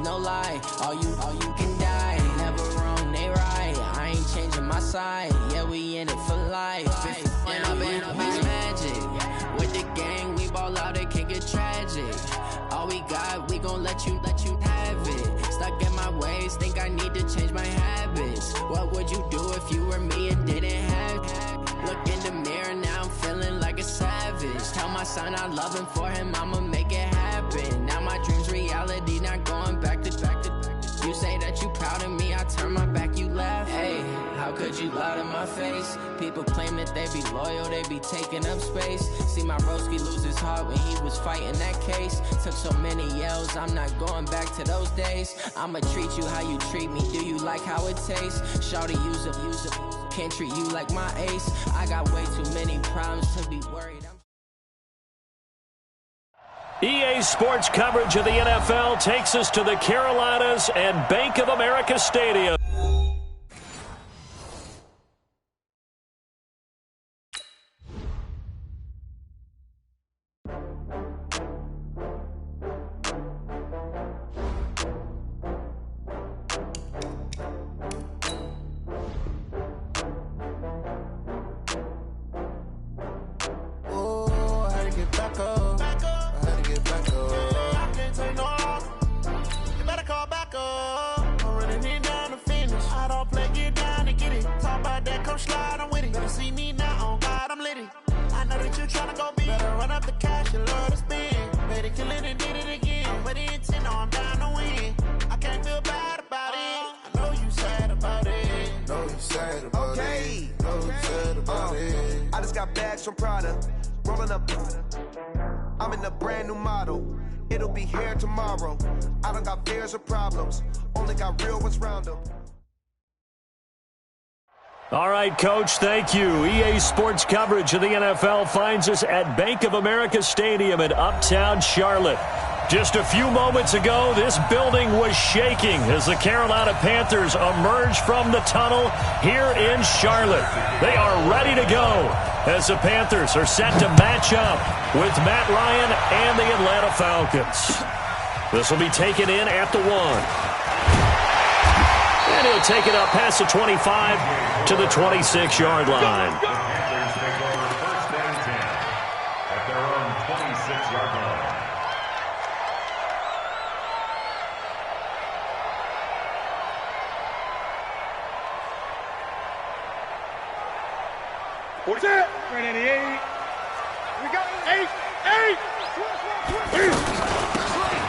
no lie. All you can die. Never wrong, they right. I ain't changing my side. Yeah, we in it for life. And I've been magic. With the gang, we ball out, it can get tragic. All we got, we gon' let you have it. Stuck in my ways, think I need to change my habits. What would you do if you were me and didn't have it? Look in the mirror, now I'm feeling like a savage. Tell my son I love him, for him I'ma make it happen. Now my dream's reality, not going back to. You say that you proud of me, I turn my back, you laugh. Hey, how could you lie to my face? People claim that they be loyal, they be taking up space. See my broski lose his heart when he was fighting that case. Took so many yells, I'm not going back to those days. I'ma treat you how you treat me, do you like how it tastes? Shawty, use it, can't treat you like my ace. I got way too many problems to be worried. EA Sports coverage of the NFL takes us to the Carolinas and Bank of America Stadium. I'm in a brand new model. It'll be here tomorrow. I don't got fears or problems. Only got real ones round them. All right, Coach, thank you. EA Sports coverage of the NFL finds us at Bank of America Stadium in Uptown Charlotte. Just a few moments ago, this building was shaking as the Carolina Panthers emerged from the tunnel here in Charlotte. They are ready to go as the Panthers are set to match up with Matt Ryan and the Atlanta Falcons. This will be taken in at the 1. And he'll take it up past the 25 to the 26-yard line. Panthers take over first and 10 at their own 26-yard line. What's it? 388. We got 8.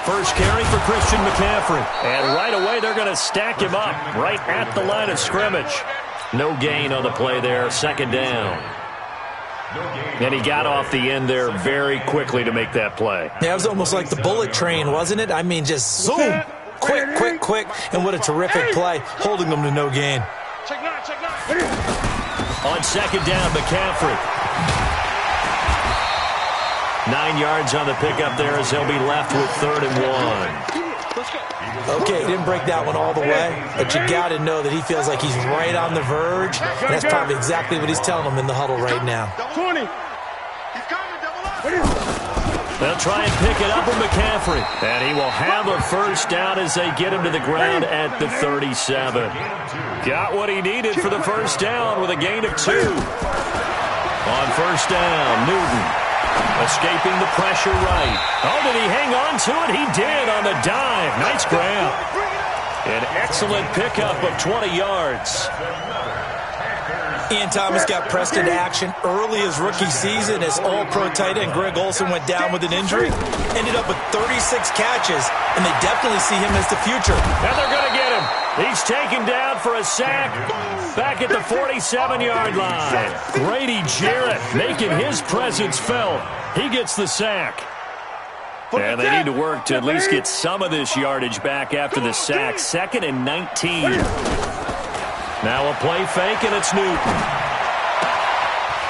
First carry for Christian McCaffrey. And right away, they're going to stack him up right at the line of scrimmage. No gain on the play there, second down. And he got off the end there very quickly to make that play. Yeah, it was almost like the bullet train, wasn't it? I mean, just zoom. Quick. And what a terrific play, holding them to no gain. Check 9. On second down, McCaffrey. 9 yards on the pickup there as they'll be left with 3rd and 1. Okay, didn't break that one all the way, but you got to know that he feels like he's right on the verge, and that's probably exactly what he's telling them in the huddle right now. 20. They'll try and pick it up with McCaffrey, and he will have a first down as they get him to the ground at the 37. Got what he needed for the first down with a gain of 2. On first down, Newton escaping the pressure right. Oh, did he hang on to it? He did on the dive. Nice grab. An excellent pickup of 20 yards. Ian Thomas got pressed into action early his rookie season as all-pro tight end Greg Olsen went down with an injury. Ended up with 36 catches, and they definitely see him as the future. And they're going to get him. He's taken down for a sack back at the 47-yard line. Grady Jarrett making his presence felt. He gets the sack. And they need to work to at least get some of this yardage back after the sack. 2nd and 19. Now a play fake, and it's Newton.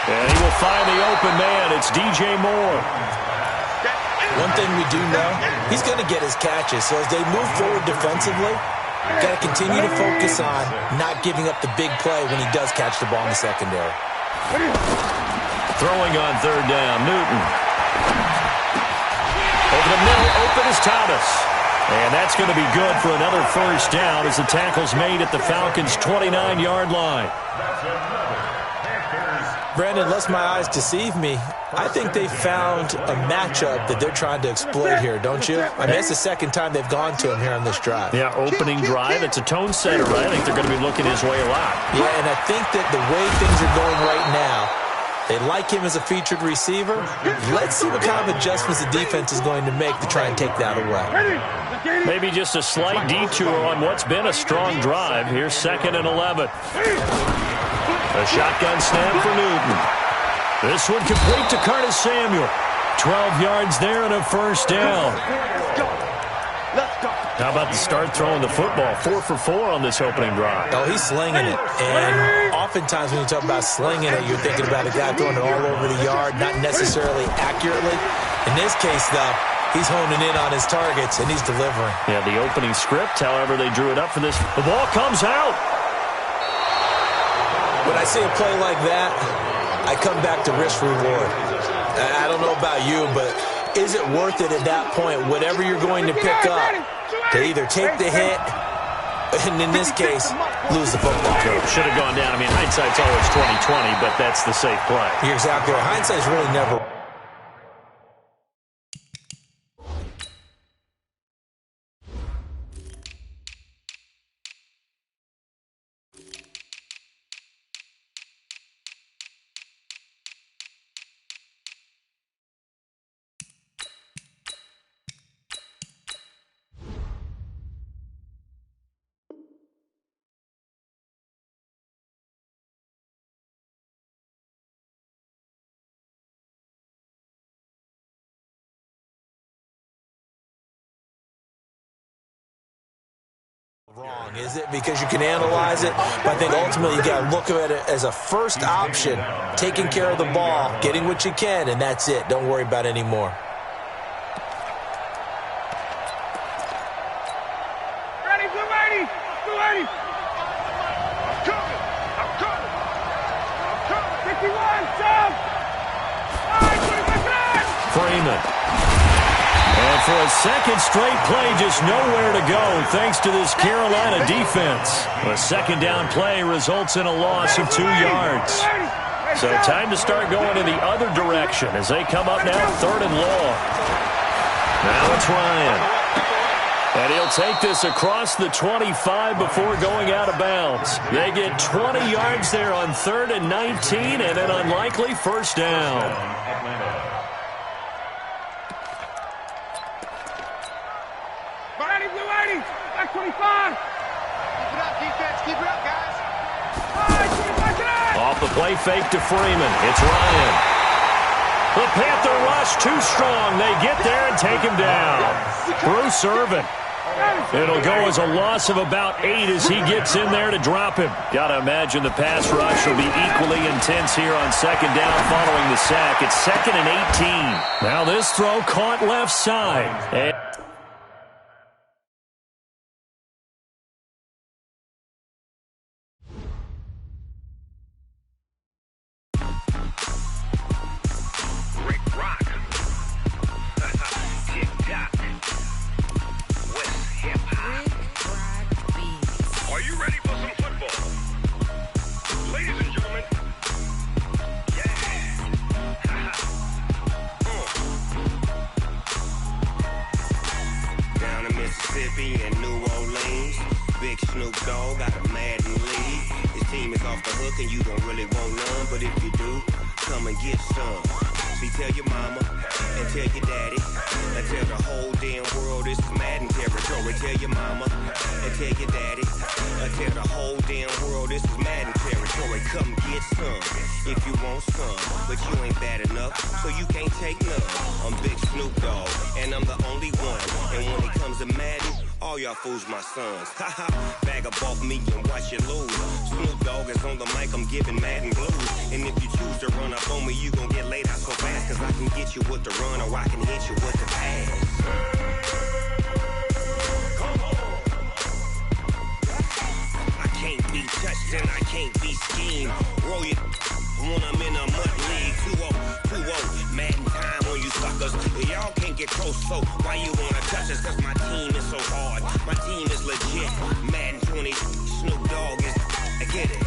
And he will find the open man. It's DJ Moore. One thing we do know, he's going to get his catches. So as they move forward defensively, got to continue to focus on not giving up the big play when he does catch the ball in the secondary. Throwing on 3rd down, Newton. Over the middle, open is Thomas. And that's going to be good for another first down as the tackle's made at the Falcons' 29-yard line. Brandon, lest my eyes deceive me, I think they found a matchup that they're trying to exploit here, don't you? I mean, it's the second time they've gone to him here on this drive. Yeah, opening drive. It's a tone setter, right? I think they're going to be looking his way a lot. Yeah, and I think that the way things are going right now, they like him as a featured receiver. Let's see what kind of adjustments the defense is going to make to try and take that away. Maybe just a slight detour on what's been a strong drive. Here's 2nd and 11. A shotgun snap for Newton. This one complete to Curtis Samuel. 12 yards there and a first down. How about the start throwing the football? 4 for 4 on this opening drive. Oh, he's slinging it. And oftentimes when you talk about slinging it, you're thinking about a guy throwing it all over the yard, not necessarily accurately. In this case, though, he's honing in on his targets, and he's delivering. Yeah, the opening script, however, they drew it up for this. The ball comes out. When I see a play like that, I come back to risk-reward. I don't know about you, but is it worth it at that point, whatever you're going to pick up, to either take the hit, and in this case, lose the football? Should have gone down. I mean, hindsight's always 20/20, but that's the safe play. You're exactly right. Hindsight's really never... wrong, is it? Because you can analyze it, but I think ultimately you got to look at it as a first option, taking care of the ball, getting what you can, and that's it. Don't worry about it anymore. Ready, 280! 280! I'm coming! 51, Sam! Freeman. And for a second straight play, just nowhere to go thanks to this Carolina defense. A second down play results in a loss of 2 yards. So time to start going in the other direction as they come up now 3rd and long. Now it's Ryan. And he'll take this across the 25 before going out of bounds. They get 20 yards there on 3rd and 19 and an unlikely first down. Back 25. Keep it up, defense. Keep it up, guys. Off the play fake to Freeman. It's Ryan. The Panther rush too strong. They get there and take him down. Bruce Irvin. It'll go as a loss of about 8 as he gets in there to drop him. Got to imagine the pass rush will be equally intense here on 2nd down following the sack. It's 2nd and 18. Now this throw caught left side. And New Orleans, Big Snoop Dogg got a Madden league. His team is off the hook and you don't really want none, but if you do, come and get some. See, tell your mama and tell your daddy and tell the whole damn world this is Madden territory. Tell your mama and tell your daddy and tell the whole damn world this is Madden territory. Come get some if you want some, but you ain't bad enough, so you can't take none. I'm Big Snoop Dogg and I'm the only one, and when it comes to Madden, all y'all fools my sons. Haha, bag up off me and watch you lose. Snoop Dogg is on the mic, I'm giving Madden blues. And if you choose to run up on me, you gon' get laid out so fast, cause I can get you with the run or I can hit you with the pass. Come on. I can't be touched and I can't be schemed. Roll it when I'm in a mud league. 2-0, Madden time on you suckers. Y'all can't can't get close, so why you wanna touch us? Cause my team is so hard. My team is legit. Madden 20, Snoop Dogg is, I get it.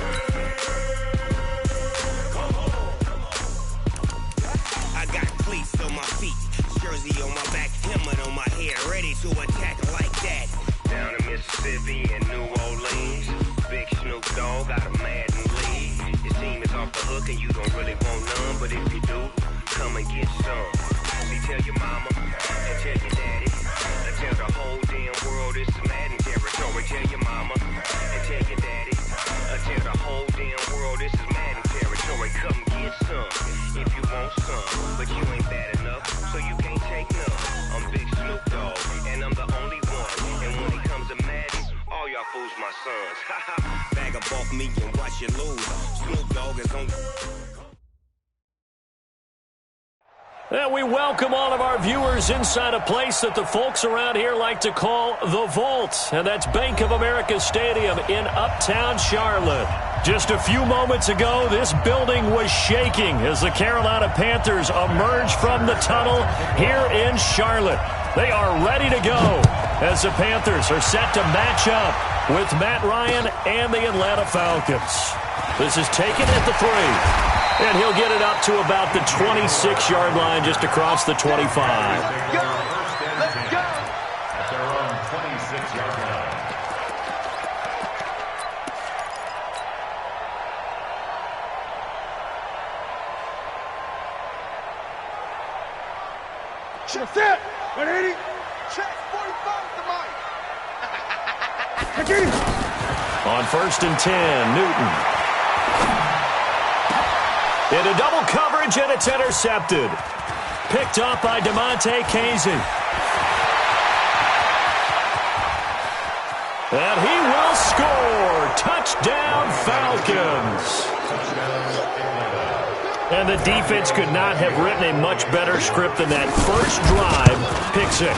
I got cleats on my feet, jersey on my back, helmet on my head, ready to attack like that. Down in Mississippi and New Orleans, big Snoop Dogg got a Madden lead. Your team is off the hook and you don't really want none, but if you do, come and get some. See, tell your mama and tell your daddy, and tell the whole damn world it's Madden territory. Tell your mama and tell your daddy, and tell the whole damn world this is Madden territory. Come get some if you want some, but you ain't bad enough, so you can't take none. I'm Big Snoop Dogg, and I'm the only one. And when it comes to Madden, all y'all fools my sons. Bag up off me and watch you lose. Snoop Dogg is on. And we welcome all of our viewers inside a place that the folks around here like to call the Vault. And that's Bank of America Stadium in Uptown Charlotte. Just a few moments ago, this building was shaking as the Carolina Panthers emerged from the tunnel here in Charlotte. They are ready to go as the Panthers are set to match up with Matt Ryan and the Atlanta Falcons. This is taken at the 3. And he'll get it up to about the 26-yard line just across the 25. Let's go! At their own 26-yard line. Set! 180! Check 45 to Mike. Get him! On 1st and 10, Newton. Into double coverage, and it's intercepted. Picked up by DeMonte Casey. And he will score. Touchdown, Falcons. And the defense could not have written a much better script than that first drive, pick 6.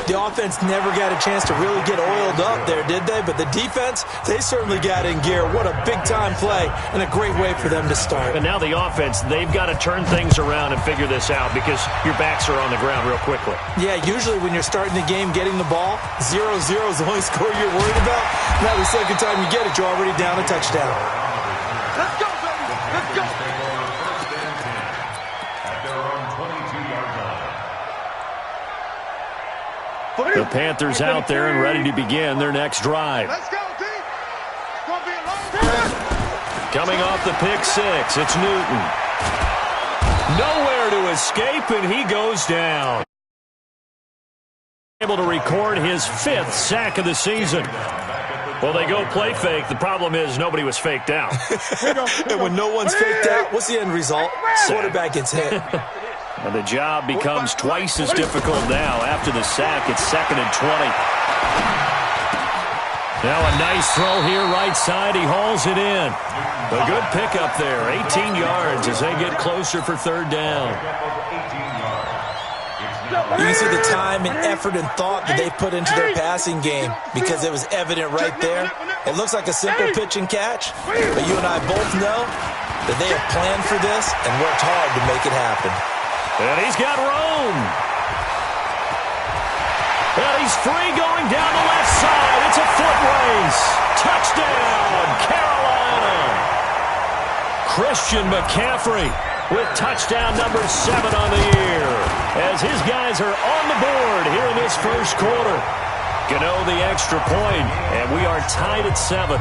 The offense never got a chance to really get oiled up there, did they? But the defense, they certainly got in gear. What a big-time play and a great way for them to start. And now the offense, they've got to turn things around and figure this out because your backs are on the ground real quickly. Yeah, usually when you're starting the game, getting the ball, 0-0 is the only score you're worried about. Now the second time you get it, you're already down a touchdown. Let's go, baby! Let's go! The Panthers out there and ready to begin their next drive. Let's go, team! It's going to be a long time! Coming off the pick 6, it's Newton. Nowhere to escape, and he goes down. Able to record his 5th sack of the season. Well, they go play fake. The problem is nobody was faked out. And when no one's faked out, what's the end result? Quarterback gets hit. And the job becomes twice as difficult now. After the sack, it's 2nd and 20. Now a nice throw here right side. He hauls it in. A good pickup there. 18 yards as they get closer for 3rd down. You can see the time and effort and thought that they put into their passing game because it was evident right there. It looks like a simple pitch and catch, but you and I both know that they have planned for this and worked hard to make it happen. And he's got room. And he's free going down the left side. It's a foot race. Touchdown, Carolina. Christian McCaffrey with touchdown number 7 on the year. As his guys are on the board here in this first quarter. Gano the extra point, and we are tied at 7.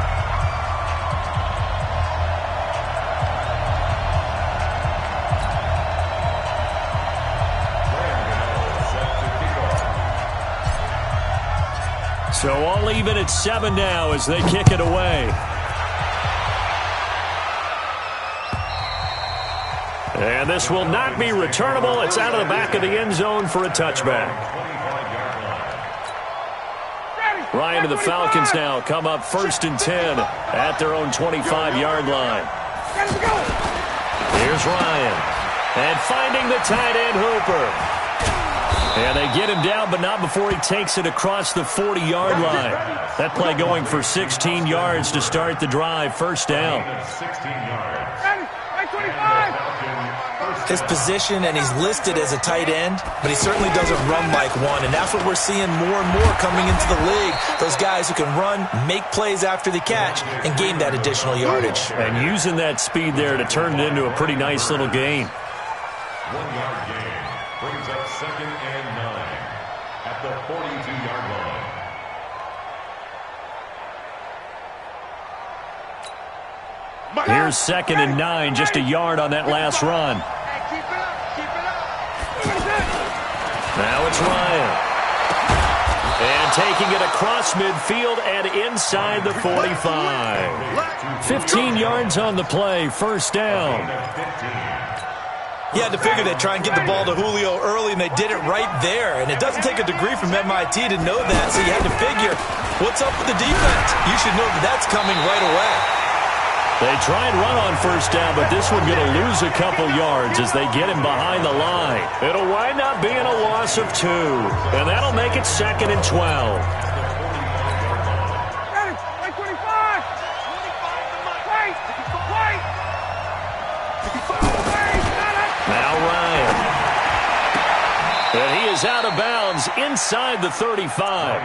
So all even at 7 now as they kick it away. And this will not be returnable. It's out of the back of the end zone for a touchback. Ryan and the Falcons now come up 1st and 10 at their own 25-yard line. Here's Ryan. And finding the tight end Hooper. And they get him down, but not before he takes it across the 40-yard line. That play going for 16 yards to start the drive. 1st down. 16 yards. his position, and he's listed as a tight end, but he certainly doesn't run like one, and that's what we're seeing more and more coming into the league. Those guys who can run, make plays after the catch, and gain that additional yardage. And using that speed there to turn it into a pretty nice little gain. 1 yard gain brings up 2nd and 9 at the 42-yard line. Here's 2nd and 9, just a yard on that last run. Now it's Ryan. And taking it across midfield and inside the 45. 15 yards on the play, first down. You had to figure they'd try and get the ball to Julio early, and they did it right there. And it doesn't take a degree from MIT to know that, so you had to figure, what's up with the defense? You should know that that's coming right away. They try and run on first down, but this one going to lose a couple yards as they get him behind the line. It'll wind up being a loss of 2, and that'll make it 2nd and 12. Now Ryan. And he is out of bounds inside the 35.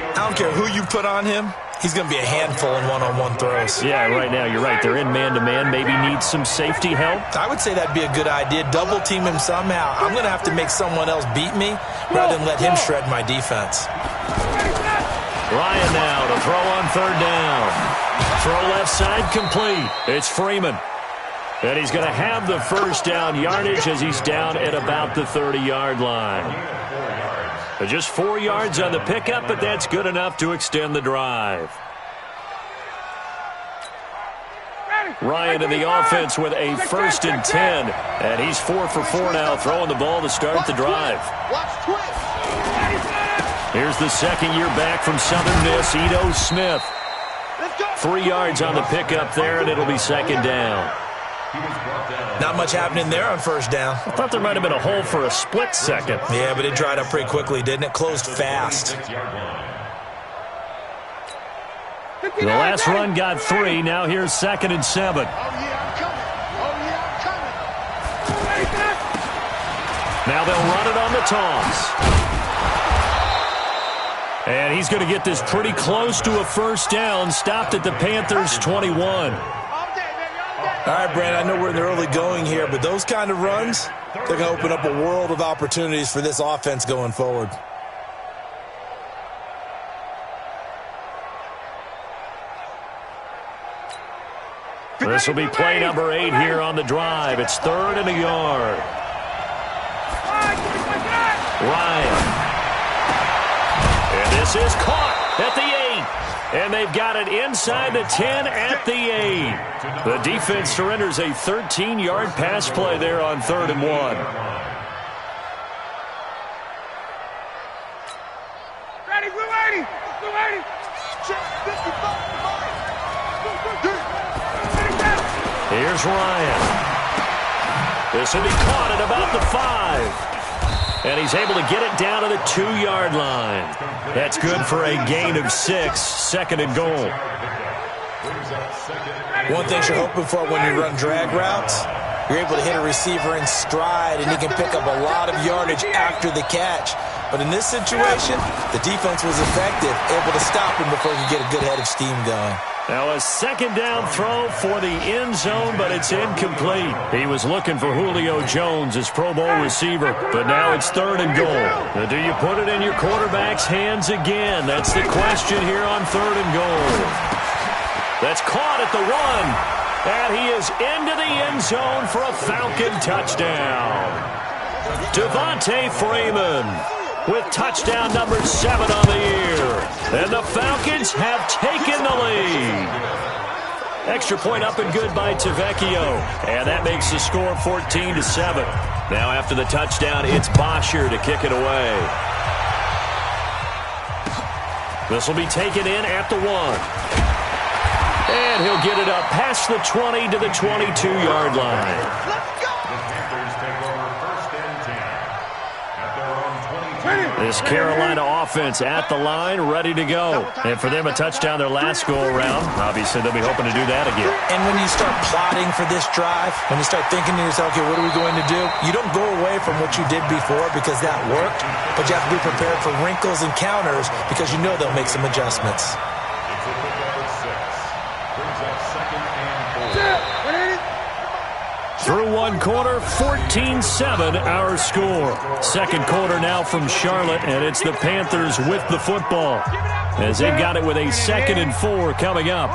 I don't care who you put on him. He's going to be a handful in one-on-one throws. Yeah, right now, you're right. They're in man-to-man. Maybe need some safety help. I would say that'd be a good idea. Double-team him somehow. I'm going to have to make someone else beat me rather than let him shred my defense. Ryan now to throw on 3rd down. Throw left side complete. It's Freeman. And he's going to have the first down yardage as he's down at about the 30-yard line. Just 4 yards on the pickup, but that's good enough to extend the drive. Ryan in the offense with a 1st and 10. And he's 4 for 4 now, throwing the ball to start the drive. Here's the 2nd year back from Southern Miss, Ito Smith. 3 yards on the pickup there, and it'll be 2nd down. Not much happening there on first down. I thought there might have been a hole for a split second. Yeah, but it dried up pretty quickly, didn't it? Closed fast. The last run got 3. Now here's 2nd and 7. Now they'll run it on the toss. And he's going to get this pretty close to a first down. Stopped at the Panthers' 21. All right, Brandon, I know we're in the early going here, but those kind of runs, they're going to open up a world of opportunities for this offense going forward. This will be play number 8 here on the drive. It's 3rd and a yard. Ryan. And this is caught at the 8. And they've got it inside the 10 at the 8. The defense surrenders a 13-yard pass play there on 3rd and 1. Ready, we're ready. We're ready. Here's Ryan. This will be caught at about the 5. And he's able to get it down to the 2-yard line. That's good for a gain of 6. 2nd and goal. One thing you're hoping for when you run drag routes, you're able to hit a receiver in stride, and he can pick up a lot of yardage after the catch. But in this situation, the defense was effective, able to stop him before he could get a good head of steam going. Now a 2nd down throw for the end zone, but it's incomplete. He was looking for Julio Jones, his Pro Bowl receiver, but now it's 3rd and goal. Now, do you put it in your quarterback's hands again? That's the question here on 3rd and goal. That's caught at the 1, and he is into the end zone for a Falcon touchdown. Devontae Freeman with touchdown number 7 on the year. And the Falcons have taken the lead. Extra point up and good by Tavecchio. And that makes the score 14-7. Now after the touchdown, it's Bosher to kick it away. This will be taken in at the 1. And he'll get it up past the 20 to the 22-yard line. The Panthers take over 1st and 10 at their own 22. This Carolina offense at the line, ready to go. And for them, a touchdown their last go-around. Obviously, they'll be hoping to do that again. And when you start plotting for this drive, when you start thinking to yourself, okay, what are we going to do? You don't go away from what you did before because that worked, but you have to be prepared for wrinkles and counters because you know they'll make some adjustments. It's a pickup at 6. Brings up second and 4. Through one quarter, 14-7 our score. Second quarter now from Charlotte, and it's the Panthers with the football as they've got it with a 2nd and 4 coming up.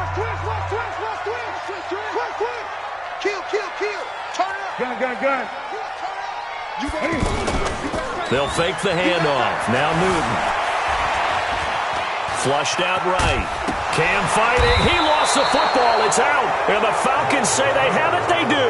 Gun. They'll fake the handoff. Now Newton. Flushed out right. Cam fighting. He lost the football. It's out. And the Falcons say they have it. They do.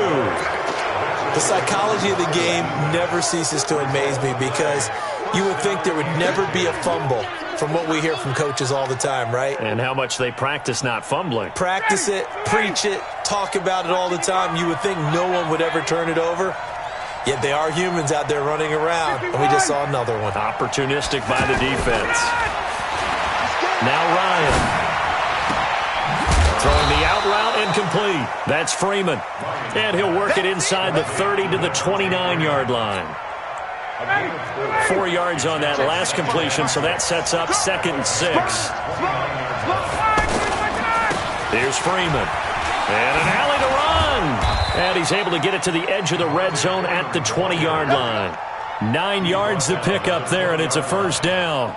The psychology of the game never ceases to amaze me because you would think there would never be a fumble from what we hear from coaches all the time, right? And how much they practice not fumbling. Practice it, preach it, talk about it all the time. You would think no one would ever turn it over. Yet they are humans out there running around, and we just saw another one. Opportunistic by the defense. Now Ryan. Throwing the out route incomplete. That's Freeman. And he'll work it inside the 30 to the 29-yard line. 4 yards on that last completion, so that sets up 2nd and 6. Here's Freeman. And an alley to run. And he's able to get it to the edge of the red zone at the 20-yard line. 9 yards to pick up there, and it's a first down.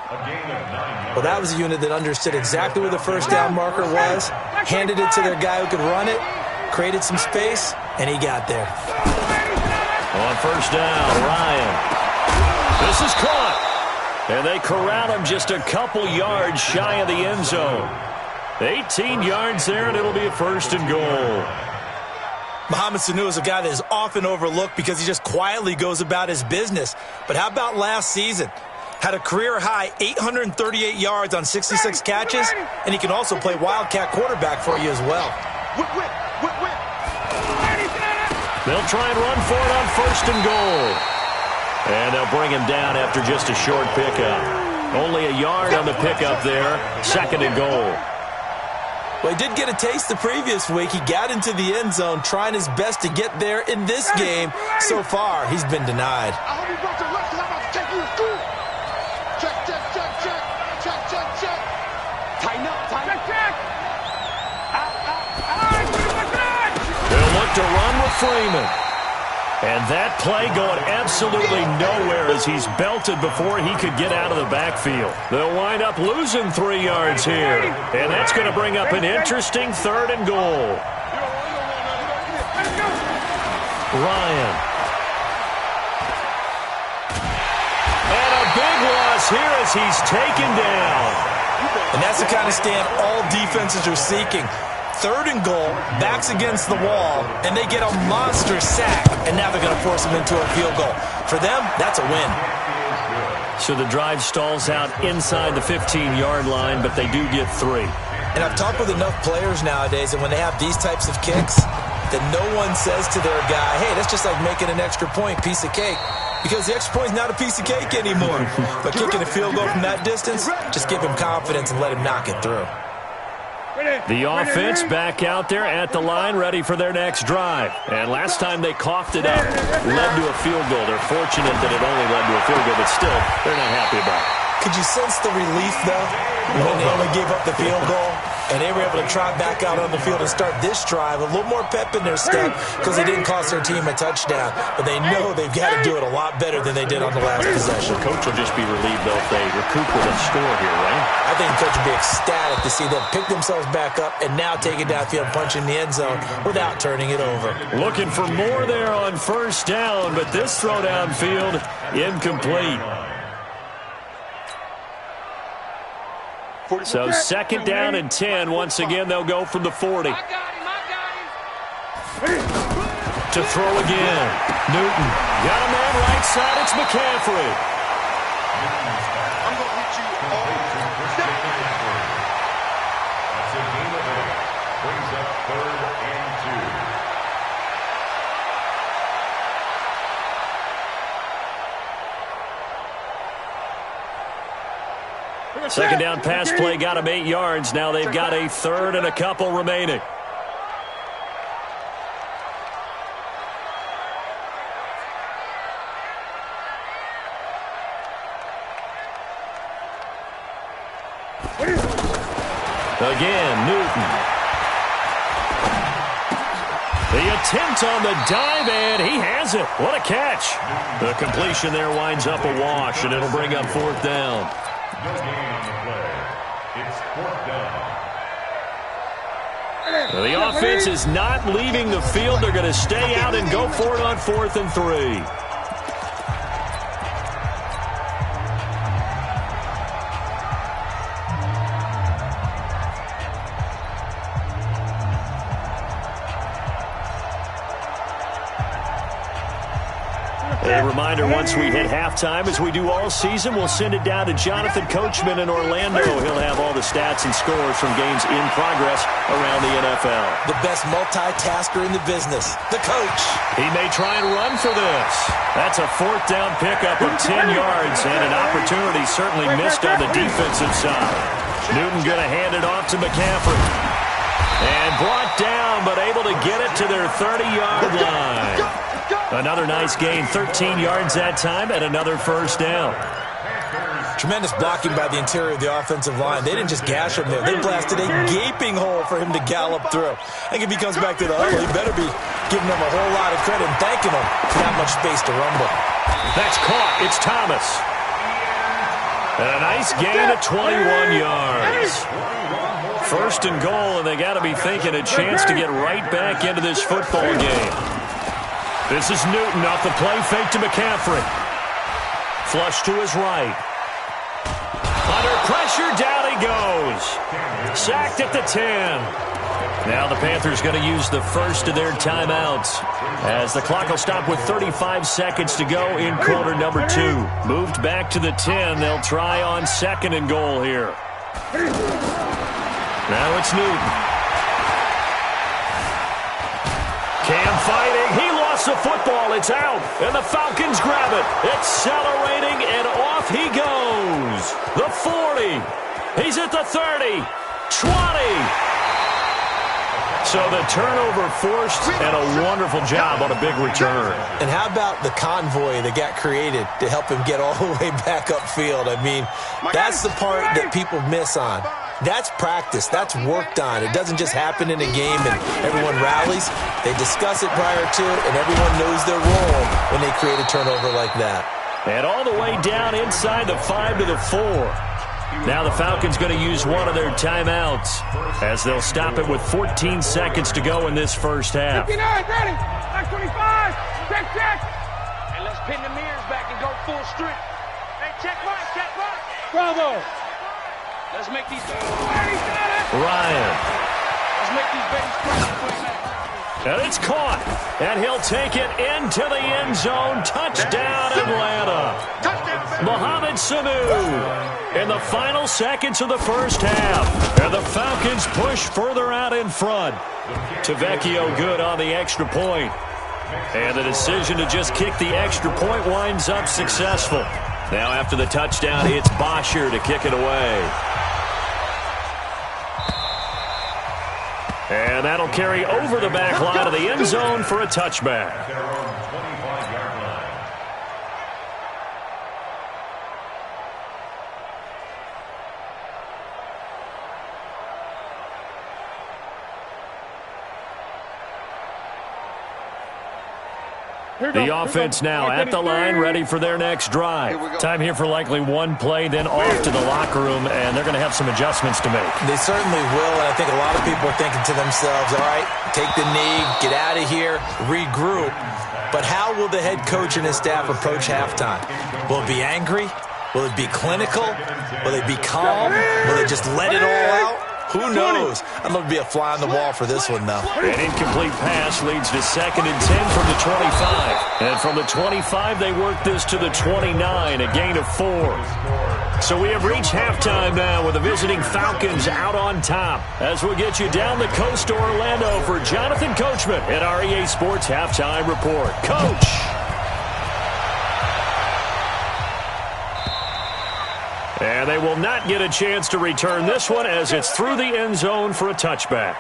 Well, that was a unit that understood exactly where the first down marker was, handed it to their guy who could run it, created some space, and he got there. On first down, Ryan. This is caught. And they corral him just a couple yards shy of the end zone. 18 yards there, and it'll be a 1st and goal. Mohamed Sanu is a guy that is often overlooked because he just quietly goes about his business. But how about last season? Had a career-high 838 yards on 66 catches, and he can also play wildcat quarterback for you as well. They'll try and run for it on 1st and goal. And they'll bring him down after just a short pickup. Only a yard on the pickup there. 2nd and goal. Well, he did get a taste the previous week. He got into the end zone trying his best to get there in this game. So far, he's been denied. I hope you brought your left because I'm about to take you to school. Check. Tighten up. Check. They'll look to run with Freeman. And that play going absolutely nowhere as he's belted before he could get out of the backfield. They'll wind up losing 3 yards here. And that's going to bring up an interesting 3rd and goal. Ryan. And a big loss here as he's taken down. And that's the kind of stand all defenses are seeking. 3rd and goal, backs against the wall, and they get a monster sack, and now they're going to force them into a field goal. For them, that's a win. So the drive stalls out inside the 15-yard line, but they do get 3. And I've talked with enough players nowadays, and when they have these types of kicks, that no one says to their guy, hey, that's just like making an extra point, piece of cake. Because the extra point is not a piece of cake anymore. But kicking a field goal from that distance, just give him confidence and let him knock it through. The offense back out there at the line, ready for their next drive. And last time they coughed it up, led to a field goal. They're fortunate that it only led to a field goal, but still, they're not happy about it. Could you sense the relief, though, when they only gave up the field goal? And they were able to try back out on the field and start this drive a little more pep in their step because they didn't cost their team a touchdown. But they know they've got to do it a lot better than they did on the last possession. The coach will just be relieved, though, if they recoup with a score here, right? I think the coach will be ecstatic to see them pick themselves back up and now take it downfield, punch in the end zone without turning it over. Looking for more there on first down, but this throw downfield incomplete. So 2nd down and 10. Once again, they'll go from the 40. I got him. To throw again. Newton. Got a man right side. It's McCaffrey. I'm going to hit you all. That's a gain of 8. Brings up 3rd and 2. Second down pass play got him 8 yards. Now they've got a third and a couple remaining. Again, Newton. The attempt on the dive, and he has it. What a catch. The completion there winds up a wash, and it'll bring up fourth down. No gain on the play. It's fourth down. The offense is not leaving the field. They're going to stay out and go for it on 4th and 3. A reminder, once we hit halftime, as we do all season, we'll send it down to Jonathan Coachman in Orlando. He'll have all the stats and scores from games in progress around the NFL. The best multitasker in the business, the coach. He may try and run for this. That's a fourth down pickup of 10 yards, and an opportunity certainly missed on the defensive side. Newton going to hand it off to McCaffrey. And brought down, but able to get it to their 30-yard line. Another nice gain, 13 yards that time, and another first down. Tremendous blocking by the interior of the offensive line. They didn't just gash him there. They blasted a gaping hole for him to gallop through. I think if he comes back to the huddle, he better be giving them a whole lot of credit and thanking them for that much space to rumble. That's caught. It's Thomas. And a nice gain of 21 yards. First and goal, and they got to be thinking a chance to get right back into this football game. This is Newton off the play fake to McCaffrey. Flush to his right. Under pressure, down he goes. Sacked at the 10. Now the Panthers going to use the first of their timeouts, as the clock will stop with 35 seconds to go in quarter number 2. Moved back to the 10. They'll try on second and goal here. Now it's Newton. Cam fighting. He lost the football. It's out. And the Falcons grab it. Accelerating, and off he goes. The 40. He's at the 30. 20. So the turnover forced, and a wonderful job on a big return. And how about the convoy that got created to help him get all the way back upfield? I mean, that's the part that people miss on. That's practice. That's worked on. It doesn't just happen in a game and everyone rallies. They discuss it prior to, and everyone knows their role when they create a turnover like that. And all the way down inside the 5 to the 4. Now the Falcons going to use one of their timeouts, as they'll stop it with 14 seconds to go in this first half. 59, ready. 25. Check. And let's pin the mirrors back and go full strength. Hey, check right. Bravo. Let's make these Ryan. Let's make these babies. And it's caught. And he'll take it into the end zone. Touchdown, Atlanta. Mohamed Sanu in the final seconds of the first half. And the Falcons push further out in front. Tavecchio good on the extra point. And the decision to just kick the extra point winds up successful. Now after the touchdown, it's Bosher to kick it away. And that'll carry over the back line of the end zone for a touchback. Their own 25-yard line. The offense now at the line, ready for their next drive. Time here for likely one play, then off to the locker room, and they're going to have some adjustments to make. They certainly will, and I think a lot of people are thinking to themselves, all right, take the knee, get out of here, regroup. But how will the head coach and his staff approach halftime? Will it be angry? Will it be clinical? Will it be calm? Will they just let it all out? Who knows? I'd love to be a fly on the wall for this one, though. An incomplete pass leads to 2nd and 10 from the 25. And from the 25, they work this to the 29, a gain of 4. So we have reached halftime now with the visiting Falcons out on top. As we'll get you down the coast to Orlando for Jonathan Coachman at our EA Sports Halftime Report. Coach! And And they will not get a chance to return this one as it's through the end zone for a touchback.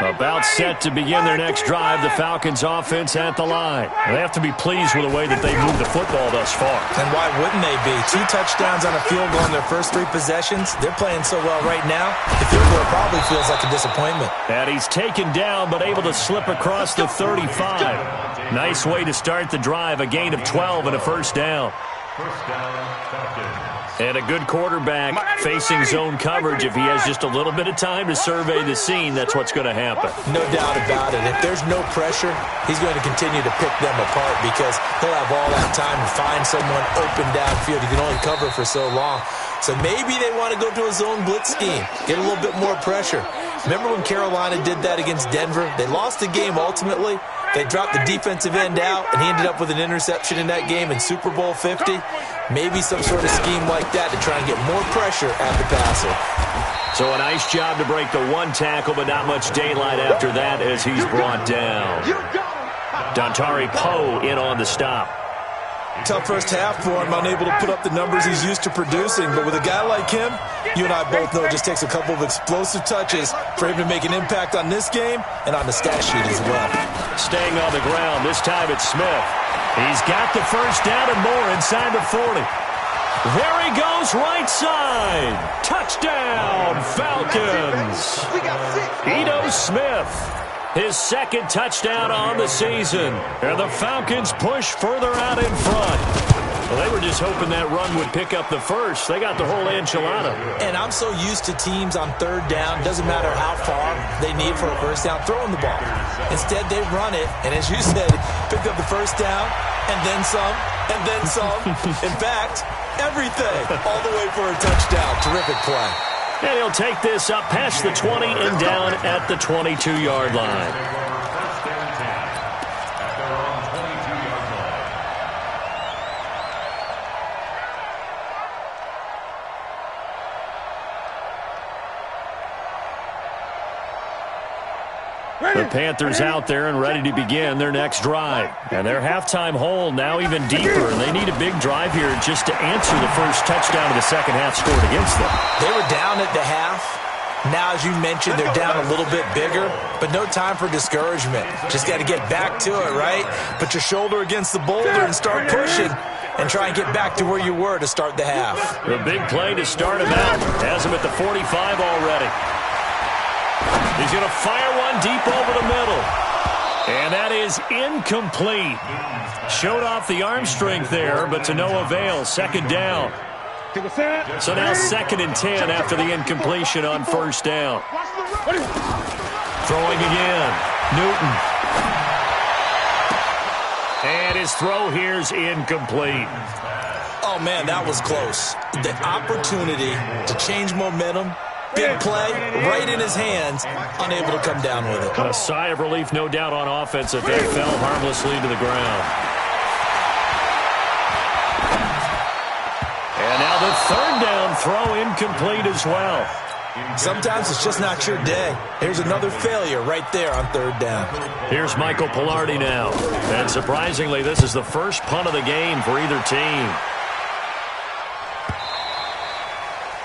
About set to begin their next drive, the Falcons offense at the line. They have to be pleased with the way that they've moved the football thus far. And why wouldn't they be? 2 touchdowns on a field goal in their first 3 possessions. They're playing so well right now, the field goal probably feels like a disappointment. And he's taken down but able to slip across the 35. Nice way to start the drive, a gain of 12 and a first down. First down, Falcons. And a good quarterback facing zone coverage. If he has just a little bit of time to survey the scene, that's what's going to happen. No doubt about it. If there's no pressure, he's going to continue to pick them apart because he'll have all that time to find someone open downfield. He can only cover for so long. So maybe they want to go to a zone blitz scheme, get a little bit more pressure. Remember when Carolina did that against Denver? They lost the game ultimately. They dropped the defensive end out, and he ended up with an interception in that game in Super Bowl 50. Maybe some sort of scheme like that to try and get more pressure at the passer. So a nice job to break the 1 tackle, but not much daylight after that as he's brought down. Dontari Poe in on the stop. Tough first half for him, unable to put up the numbers he's used to producing. But with a guy like him, you and I both know it just takes a couple of explosive touches for him to make an impact on this game and on the stat sheet as well. Staying on the ground, this time it's Smith. He's got the first down and more inside the 40. There he goes, right side. Touchdown, Falcons. Ito Smith. His second touchdown on the season. And the Falcons push further out in front. Well, they were just hoping that run would pick up the first. They got the whole enchilada. And I'm so used to teams on 3rd down, doesn't matter how far they need for a first down, throwing the ball. Instead, they run it, and as you said, picked up the first down, and then some, and then some. In fact, everything, all the way for a touchdown. Terrific play. And he'll take this up past the 20 and down at the 22-yard line. First and 10 at their own 22-yard line. The Panthers out there and ready to begin their next drive. And their halftime hole now even deeper, and they need a big drive here just to answer the first touchdown of the second half scored against them. They were down at the half. Now, as you mentioned, they're down a little bit bigger, but no time for discouragement. Just got to get back to it, right? Put your shoulder against the boulder and start pushing and try and get back to where you were to start the half. The big play to start him out. Has him at the 45 already. He's going to fire one deep over the middle. And that is incomplete. Showed off the arm strength there, but to no avail. Second down. So now 2nd and 10 after the incompletion on first down. Throwing again. Newton. And his throw here's incomplete. Oh, man, that was close. The opportunity to change momentum. Big play, right in his hands, unable to come down with it. A sigh of relief, no doubt, on offense if that fell harmlessly to the ground. And now the 3rd down throw incomplete as well. Sometimes it's just not your day. Here's another failure right there on 3rd down. Here's Michael Pilardi now. And surprisingly, this is the first punt of the game for either team.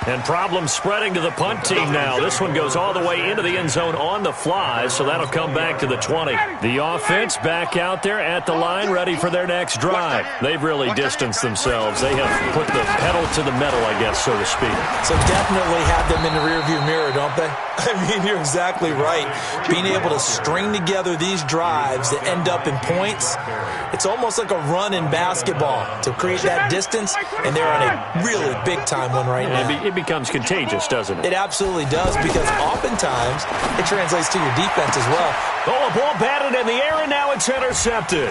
And problems spreading to the punt team now. This one goes all the way into the end zone on the fly, so that'll come back to the 20. The offense back out there at the line, ready for their next drive. They've really distanced themselves. They have put the pedal to the metal, I guess, so to speak. So definitely have them in the rearview mirror, don't they? I mean, you're exactly right. Being able to string together these drives that end up in points, it's almost like a run in basketball to create that distance, and they're on a really big-time one right now. It becomes contagious, doesn't it? It absolutely does, because oftentimes it translates to your defense as well. Oh, a ball batted in the air, and now it's intercepted.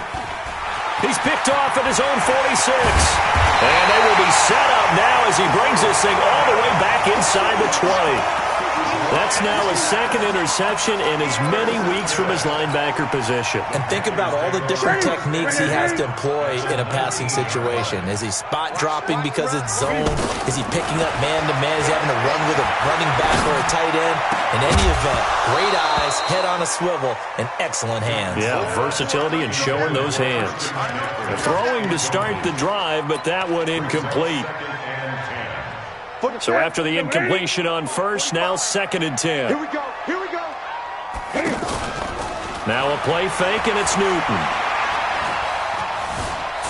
He's picked off at his own 46. And they will be set up now as he brings this thing all the way back inside the 20. That's now his second interception in as many weeks from his linebacker position. And think about all the different techniques he has to employ in a passing situation. Is he spot dropping because it's zone? Is he picking up man-to-man? Is he having to run with a running back or a tight end? In any event, great eyes, head on a swivel, and excellent hands. Yeah, versatility and showing those hands. Throwing to start the drive, but that one incomplete. So after the incompletion on first, now 2nd and 10. Here we go. Here we go. Now a play fake, and it's Newton.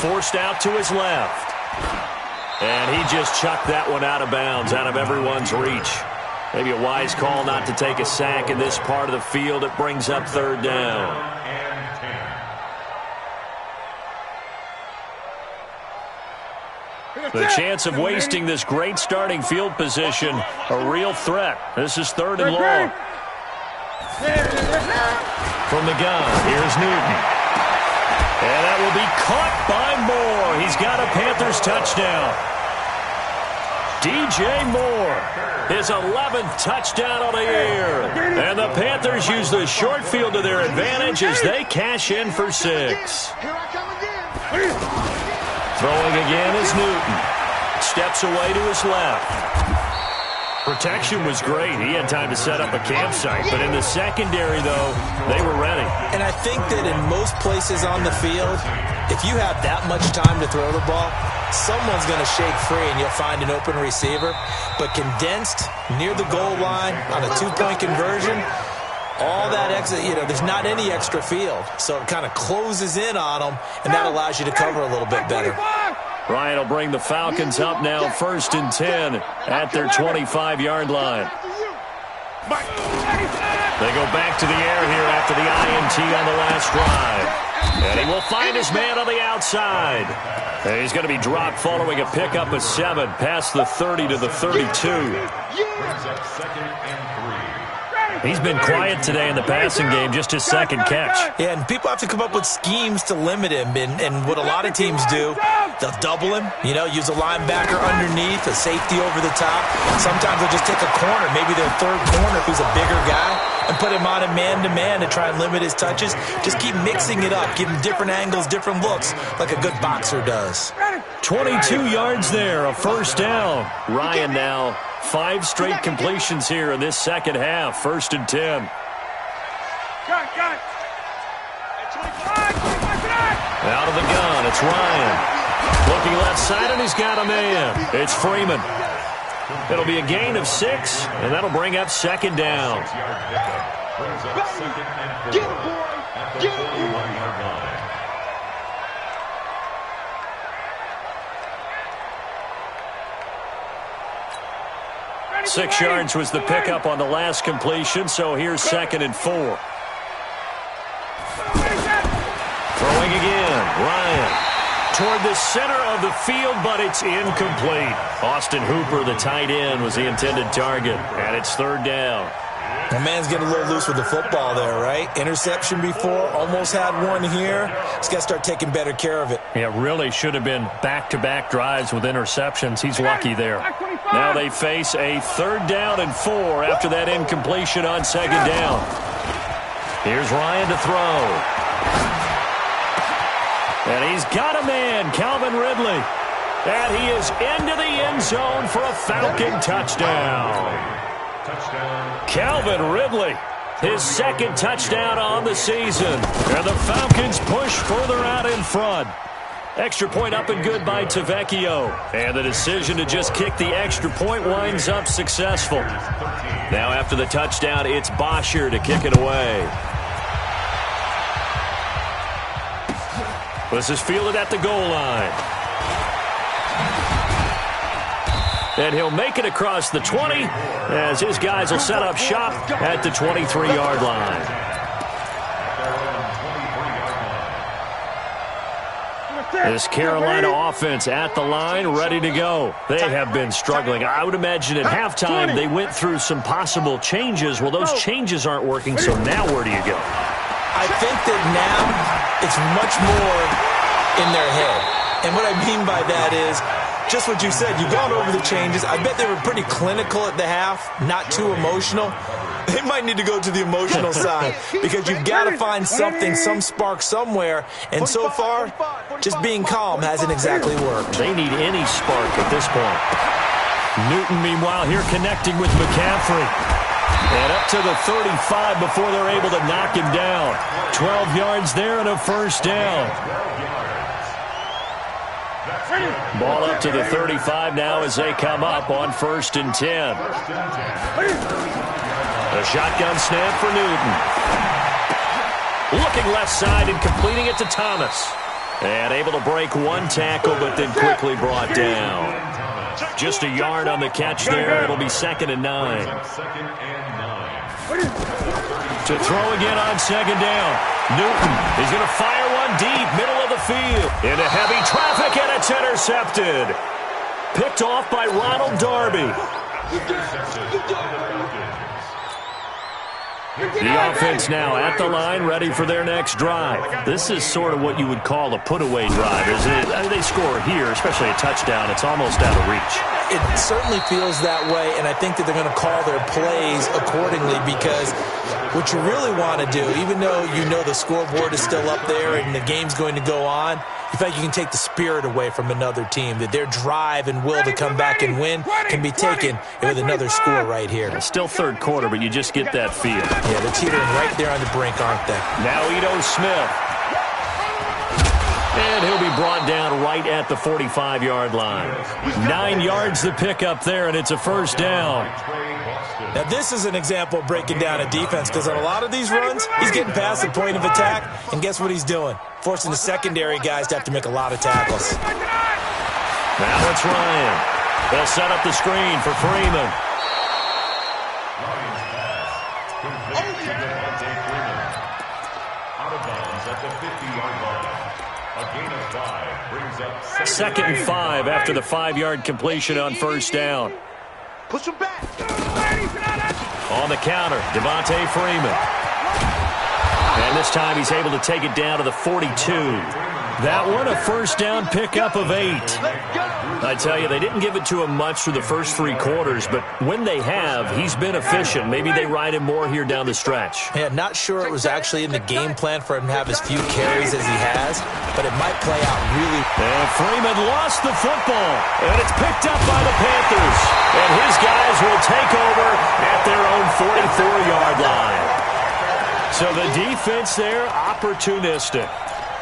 Forced out to his left. And he just chucked that one out of bounds, out of everyone's reach. Maybe a wise call not to take a sack in this part of the field. It brings up 3rd down. The chance of wasting this great starting field position, a real threat. This is 3rd and long. From the gun, here's Newton. And that will be caught by Moore. He's got a Panthers touchdown. DJ Moore, his 11th touchdown on the year. And the Panthers use the short field to their advantage as they cash in for 6. Here I come again. Throwing again is Newton. Steps away to his left. Protection was great. He had time to set up a campsite. But in the secondary, though, they were ready. And I think that in most places on the field, if you have that much time to throw the ball, someone's going to shake free and you'll find an open receiver. But condensed near the goal line on a 2-point conversion, all that extra, there's not any extra field. So it kind of closes in on them, and that allows you to cover a little bit better. Ryan will bring the Falcons up now 1st and 10 at their 25-yard line. They go back to the air here after the INT on the last drive. And he will find his man on the outside. And he's going to be dropped following a pickup of 7 past the 30 to the 32. He's been quiet today in the passing game, just his 2nd catch. Yeah, and people have to come up with schemes to limit him. And what a lot of teams do, they'll double him, use a linebacker underneath, a safety over the top. Sometimes they'll just take a corner, maybe their 3rd corner who's a bigger guy, and put him on a man-to-man to try and limit his touches. Just keep mixing it up, give him different angles, different looks, like a good boxer does. 22 yards there, a 1st down. Ryan now 5 straight completions here in this 2nd half. 1st and 10. Got it. 25. Out of the gun, it's Ryan. Looking left side, and he's got a man. It's Freeman. It'll be a gain of 6, and that'll bring up 2nd down. Get him, boy. Get him, boy. 6 yards was the pickup on the last completion, so here's 2nd and 4. Throwing again, Ryan. Toward the center of the field, but it's incomplete. Austin Hooper, the tight end, was the intended target, and it's 3rd down. The man's getting a little loose with the football there, right? Interception before, almost had one here. He's got to start taking better care of it. Yeah, really should have been back-to-back drives with interceptions. He's lucky there. Now they face a 3rd down and 4 after that incompletion on 2nd down. Here's Ryan to throw. And he's got a man, Calvin Ridley. And he is into the end zone for a Falcon touchdown. Calvin Ridley, his 2nd touchdown on the season. And the Falcons push further out in front. Extra point up and good by Tavecchio. And the decision to just kick the extra point winds up successful. Now after the touchdown, it's Bosher to kick it away. This is fielded at the goal line. And he'll make it across the 20 as his guys will set up shop at the 23-yard line. This Carolina offense at the line, ready to go. They have been struggling. I would imagine at halftime they went through some possible changes. Well, those changes aren't working, so now where do you go? I think that now it's much more in their head. And what I mean by that is just what you said. You've gone over the changes. I bet they were pretty clinical at the half, not too emotional. They might need to go to the emotional side because you've got to find something, some spark somewhere. And so far, just being calm hasn't exactly worked. They need any spark at this point. Newton, meanwhile, here connecting with McCaffrey. And up to the 35 before they're able to knock him down. 12 yards there and a first down. Ball up to the 35 now as they come up on 1st and 10. A shotgun snap for Newton. Looking left side and completing it to Thomas. And able to break one tackle, but then quickly brought down. Just a yard on the catch there. It'll be 2nd and 9. To throw again on 2nd down. Newton is going to fire one deep, middle of the field. Into heavy traffic, and it's intercepted. Picked off by Ronald Darby. The offense now at the line, ready for their next drive. This is sort of what you would call a put-away drive, isn't it? I mean, they score here, especially a touchdown. It's almost out of reach. It certainly feels that way, and I think that they're going to call their plays accordingly because what you really want to do, even though you know the scoreboard is still up there and the game's going to go on, you feel like you can take the spirit away from another team, that their drive and will to come back and win can be taken with another score right here. It's still 3rd quarter, but you just get that feel. Yeah, they're teetering right there on the brink, aren't they? Now Ito Smith. And he'll be brought down right at the 45-yard line. 9 yards to pick up there, and it's a first down. Now, this is an example of breaking down a defense because on a lot of these runs, he's getting past the point of attack, and guess what he's doing? Forcing the secondary guys to have to make a lot of tackles. Now it's Ryan. They'll set up the screen for Freeman. Out of bounds at the 50-yard line. A gain of 5 brings up 2nd and 5 after the 5-yard completion on 1st down. Push him back. On the counter, Devontae Freeman. And this time he's able to take it down to the 42. That one, a first down pickup of 8. I tell you, they didn't give it to him much through the first 3 quarters, but when they have, he's been efficient. Maybe they ride him more here down the stretch. Yeah, not sure it was actually in the game plan for him to have as few carries as he has, but it might play out really. And Freeman lost the football, and it's picked up by the Panthers. And his guys will take over at their own 44-yard line. So the defense there, opportunistic.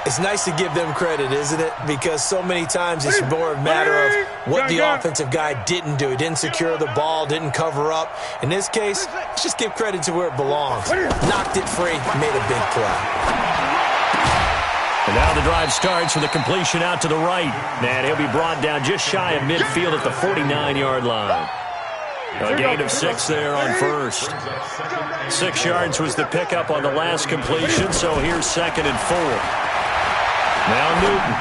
It's nice to give them credit, isn't it? Because so many times it's more a matter of what the offensive guy didn't do. He didn't secure the ball, didn't cover up. In this case, let's just give credit to where it belongs. Knocked it free, made a big play. And now the drive starts with a completion out to the right. And he'll be brought down just shy of midfield at the 49-yard line. A gain of 6 there on 1st. 6 yards was the pickup on the last completion, so here's 2nd and 4. Now Newton.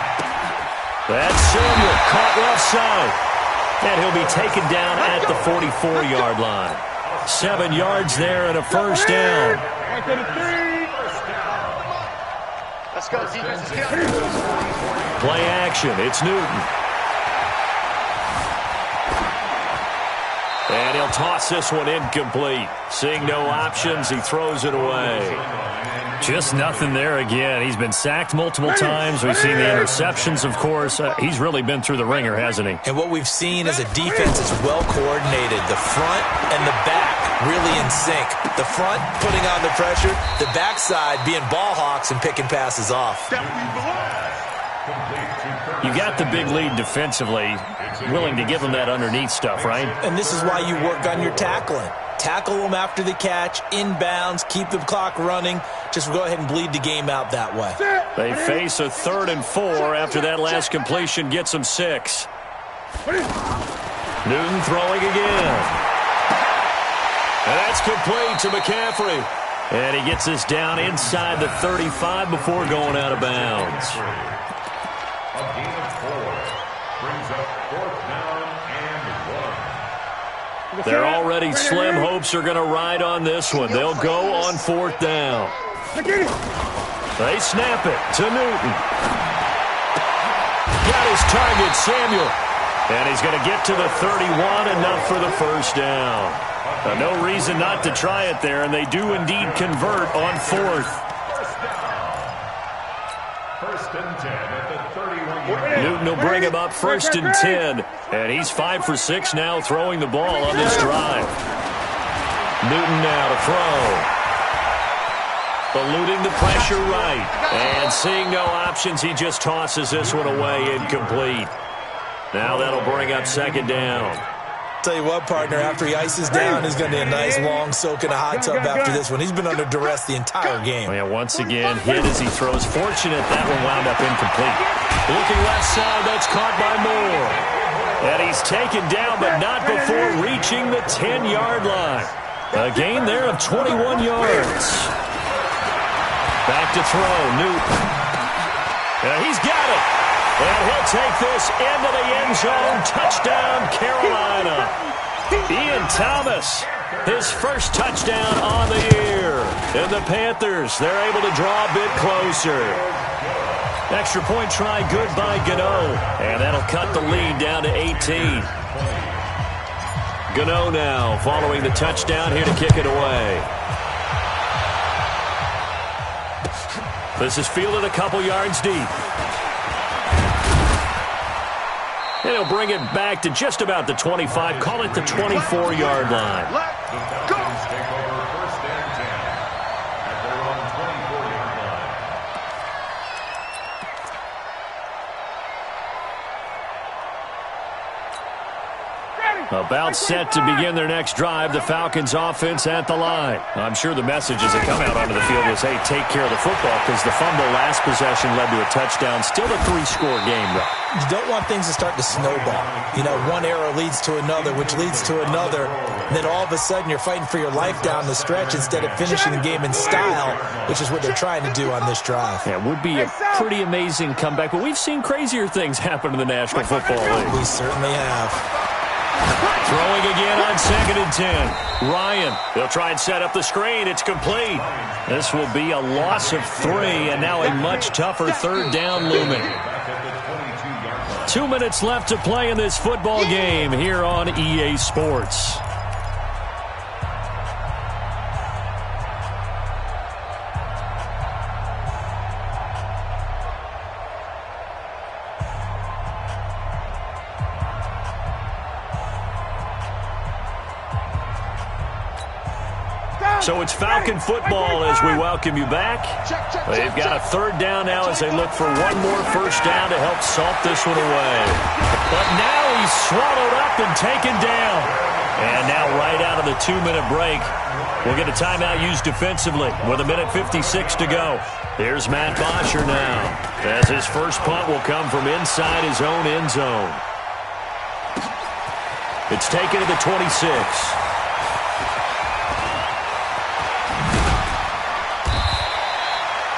That's Samuel, caught left side. And he'll be taken down at the 44-yard line. 7 yards there and a first down. Let's go, defense. Play action, it's Newton. And he'll toss this one incomplete. Seeing no options, he throws it away. Just nothing there again. He's been sacked multiple times. We've seen the interceptions, of course. He's really been through the ringer, hasn't he? And what we've seen is a defense that's well coordinated. The front and the back really in sync. The front putting on the pressure, the backside being ball hawks and picking passes off. You got the big lead defensively, willing to give them that underneath stuff, right? And this is why you work on your tackling. Tackle them after the catch, inbounds, keep the clock running. Just go ahead and bleed the game out that way. They face a 3rd and 4 after that last completion gets them 6. Newton throwing again. And that's complete to McCaffrey. And he gets this down inside the 35 before going out of bounds. a gain of 4. Brings up 4th down and 1. Their already slim hopes are going to ride on this one. They'll go on 4th down. They snap it to Newton. Got his target, Samuel. And he's going to get to the 31, enough for the first down. No reason not to try it there, and they do indeed convert on fourth. First and 10 at the 31. Newton will bring him up first and 10. And he's 5 for 6 now throwing the ball on this drive. Newton now to throw. Eluding the pressure right. And seeing no options, he just tosses this one away, incomplete. Now that'll bring up second down. Tell you what, partner, after he ices down, he's going to need a nice long soak in a hot tub after this one. He's been under duress the entire game. Yeah, once again, hit as he throws. Fortunate that one wound up incomplete. Looking left side, that's caught by Moore. And he's taken down, but not before reaching the 10-yard line. A gain there of 21 yards. Back to throw, Newton. He's got it. And he'll take this into the end zone. Touchdown, Carolina. Ian Thomas, his first touchdown on the year. And the Panthers, they're able to draw a bit closer. Extra point try good by Gano. And that'll cut the lead down to 18. Gano now following the touchdown here to kick it away. This is fielded a couple yards deep. And he'll bring it back to just about the 25. Call it the 24-yard line. Let's go. Take over first and 10 at their own 24-yard line. About set to begin their next drive, the Falcons offense at the line. I'm sure the messages that come out onto the field was, hey, take care of the football, because the fumble last possession led to a touchdown. Still a 3-score game, though. You don't want things to start to snowball. You know, one error leads to another, which leads to another. And then all of a sudden you're fighting for your life down the stretch instead of finishing the game in style, which is what they're trying to do on this drive. Yeah, it would be a pretty amazing comeback, but we've seen crazier things happen in the National Football League. We certainly have. Throwing again on 2nd and 10. Ryan, they'll try and set up the screen. It's complete. This will be a loss of 3, and now a much tougher third down looming. 2 minutes left to play in this football game here on EA Sports. So it's Falcon football as we welcome you back. They've got a third down now as they look for one more first down to help salt this one away. But now he's swallowed up and taken down. And now right out of the 2-minute break, we'll get a timeout used defensively with 1:56 to go. Here's Matt Bosher now, as his first punt will come from inside his own end zone. It's taken to the 26.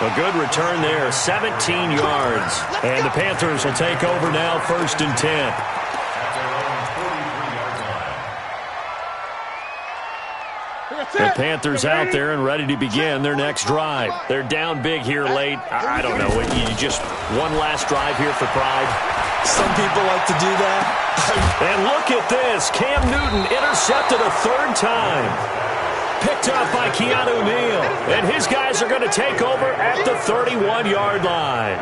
A good return there, 17 yards. And the Panthers will take over now, 1st and 10. The Panthers out there and ready to begin their next drive. They're down big here late. I don't know. You just one last drive here for pride. Some people like to do that. And look at this. Cam Newton intercepted a 3rd time. Picked up by Keanu Neal. And his guys are going to take over at the 31-yard line.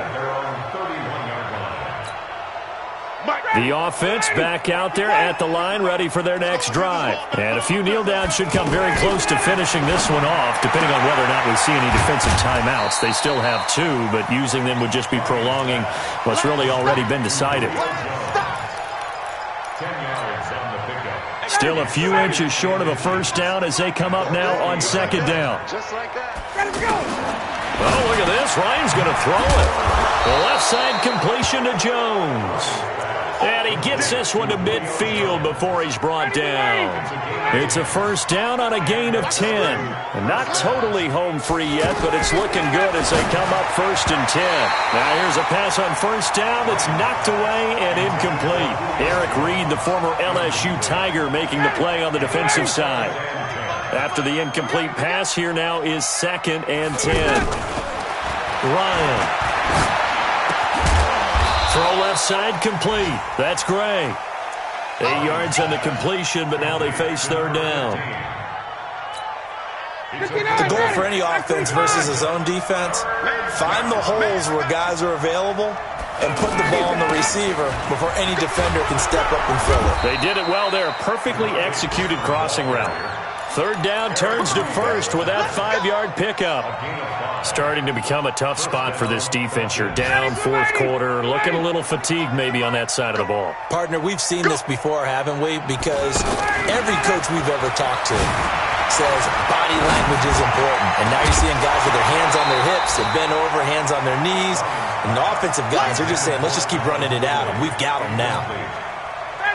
The offense back out there at the line, ready for their next drive. And a few kneel downs should come very close to finishing this one off, depending on whether or not we see any defensive timeouts. They still have 2, but using them would just be prolonging what's really already been decided. Still a few inches short of a first down as they come up now on 2nd down. Just like that. Gotta go. Oh, look at this. Ryan's going to throw it. The left side completion to Jones. And he gets this one to midfield before he's brought down. It's a first down on a gain of 10. And not totally home free yet, but it's looking good as they come up 1st and 10. Now here's a pass on first down that's knocked away and incomplete. Eric Reed, the former LSU Tiger, making the play on the defensive side. After the incomplete pass, here now is 2nd and 10. Ryan. Throw left side complete. That's Gray. 8 yards on the completion, but now they face third down. The goal for any offense versus his own defense, find the holes where guys are available and put the ball on the receiver before any defender can step up and fill it. They did it well there. Perfectly executed crossing route. Third down turns to first with that 5-yard pickup. Starting to become a tough spot for this defense. You're down fourth quarter, looking a little fatigued maybe on that side of the ball. Partner, we've seen this before, haven't we? Because every coach we've ever talked to says body language is important. And now you're seeing guys with their hands on their hips, they're bent over, hands on their knees. And the offensive guys are just saying, let's just keep running it at them. We've got them now.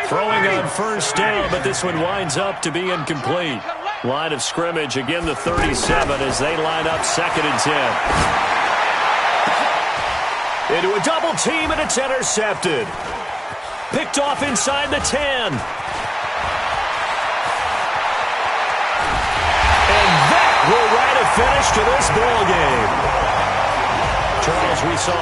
Throwing on first down, but this one winds up to be incomplete. Line of scrimmage, again the 37 as they line up 2nd and 10. Into a double team, and it's intercepted. Picked off inside the 10. And that will write a finish to this ball game. Charles, we saw